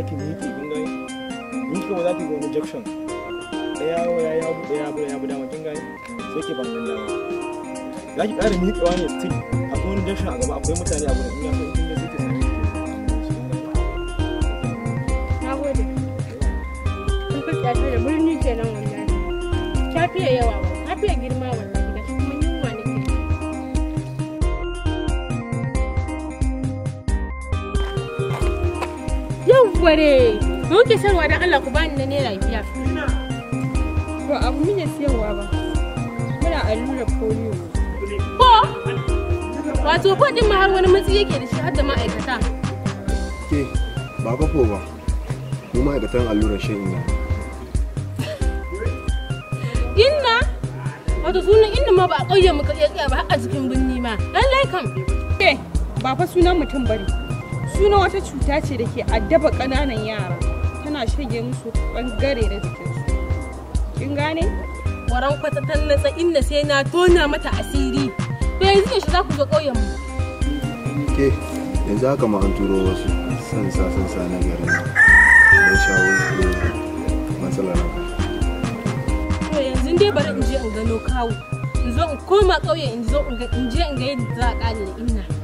zaki miƙe kin gani in kuma zaki ga wani junction ya bu dama kin gani sai ki ban dama zaki ƙara miƙewa ne stick akwai wani junction a gaba akwai mutane a gurin in ya so kin je sai ki sami nagode kun fi tafi da birni kenan wallahi ta fiye yawa ta fiye girma wallahi da kuma yunwa ne ke yawware muke sarwa dan Allah ku bani na naira biyar ba abu mune siyarwa ba muna allurar foliyo ko wato ko din ma har wani matsi yake da shi har da ma'aikata ke ba ka ko ba mu ma'aikatan allurar shan inna wato sunan inna ma ba a ƙauye muka iya tsaya ba har a cikin birni ma lallai kam ba fa sunan mutum bane sunan wata cuta ce da ke addaba ƙananan yara tana shige musu bangare na jikinsu kin gane waran kwata tannatsa inna sai na tona mata asiri to yanzu ne shi za ku zo ƙauyen mu ke yanzu haka ma an turo wasu sansa na garin don shawo matsalar to yanzu dai bari in je in gano kawo in zo in koma ƙauye in je in ga yadda za a ƙale da inna